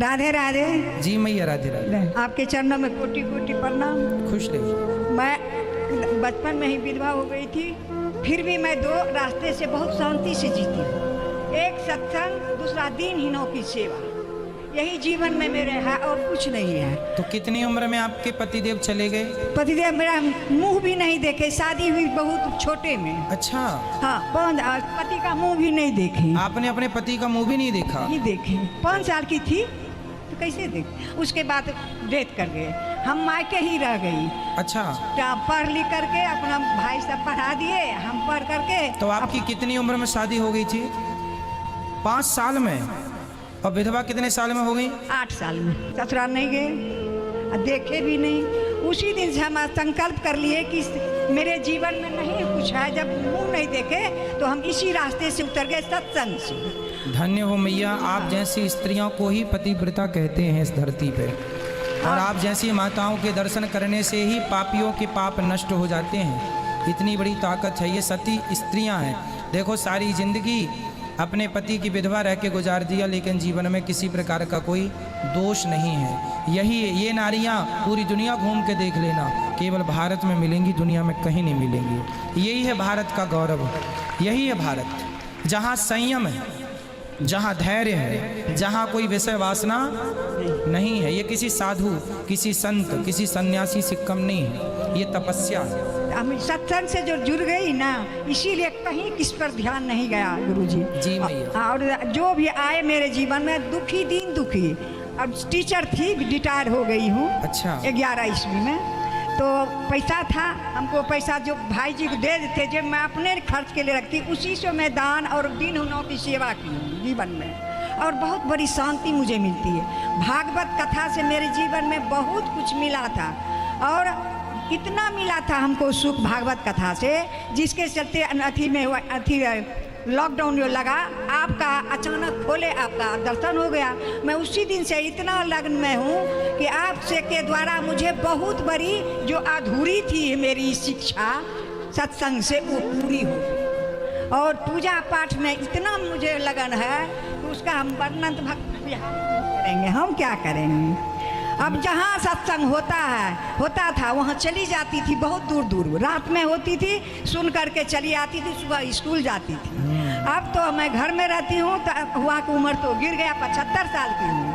राधे राधे। जी मैया राधे राधे। आपके चरणों में कोटि कोटि प्रणाम। खुश रहिए। मैं बचपन में ही विधवा हो गई थी, फिर भी मैं 2 रास्ते से बहुत शांति से जीती हूँ। एक सत्संग, दूसरा दीनहीनों की सेवा, यही जीवन में मेरे है और कुछ नहीं है। तो कितनी उम्र में आपके पतिदेव चले गए? पतिदेव मेरा मुंह भी नहीं देखे, शादी हुई बहुत छोटे में। अच्छा। हाँ, पति का मुंह भी नहीं देखे। आपने अपने पति का मुंह भी नहीं देखा? नहीं देखे। 5 साल की थी तो कैसे देख। उसके बाद डेथ कर गए, हम मायके ही रह गई। अच्छा। पढ़ लिख करके अपना भाई सब पढ़ा दिए, हम पढ़ करके। तो आपकी कितनी उम्र में शादी हो गई थी? 5 साल में। और विधवा कितने साल में हो गई? 8 साल में। ससुराल नहीं गए, देखे भी नहीं। उसी दिन से हम संकल्प कर लिए कि मेरे जीवन में नहीं कुछ है। जब मुंह नहीं देखे तो हम इसी रास्ते से उतर गए, सत्संग से। धन्य हो मैया, आप जैसी स्त्रियों को ही पतिव्रता कहते हैं इस धरती पे। और आप जैसी माताओं के दर्शन करने से ही पापियों के पाप नष्ट हो जाते हैं। इतनी बड़ी ताकत है, ये सती स्त्रियां हैं। देखो, सारी जिंदगी अपने पति की विधवा रह के गुजार दिया, लेकिन जीवन में किसी प्रकार का कोई दोष नहीं है। ये नारियां पूरी दुनिया घूम के देख लेना, केवल भारत में मिलेंगी, दुनिया में कहीं नहीं मिलेंगी। यही है भारत का गौरव, यही है भारत, जहाँ संयम है, जहाँ धैर्य है, जहाँ कोई विषय वासना नहीं है। ये किसी साधु, किसी संत, किसी सन्यासी से कम नहीं है, ये तपस्या है। हम सत्संग से जो जुड़ गई ना, इसीलिए कहीं किस पर ध्यान नहीं गया गुरुजी। जी मैया। और जो भी आए मेरे जीवन में दुखी, दिन दुखी। अब टीचर थी, रिटायर हो गई हूँ। अच्छा। 11 ईस्वी में। तो पैसा था, हमको पैसा जो भाई जी को दे देते, जब मैं अपने खर्च के लिए रखती, उसी से मैं दान और दीनहीनों की सेवा की हूँ जीवन में। और बहुत बड़ी शांति मुझे मिलती है। भागवत कथा से मेरे जीवन में बहुत कुछ मिला था, और इतना मिला था हमको सुख भागवत कथा से, जिसके चलते अथी में लॉकडाउन जो लगा, आपका अचानक खोले, आपका दर्शन हो गया। मैं उसी दिन से इतना लगन में हूँ कि आपसे के द्वारा मुझे बहुत बड़ी जो अधूरी थी मेरी शिक्षा सत्संग से, वो पूरी हो गई। और पूजा पाठ में इतना मुझे लगन है कि उसका हम वर्णन भक्त करेंगे, हम क्या करेंगे। अब जहाँ सत्संग होता था वहाँ चली जाती थी, बहुत दूर दूर रात में होती थी, सुन करके चली आती थी, सुबह स्कूल जाती थी। अब तो मैं घर में रहती हूँ, तो हुआ की उम्र तो गिर गया, 75 साल की हूँ।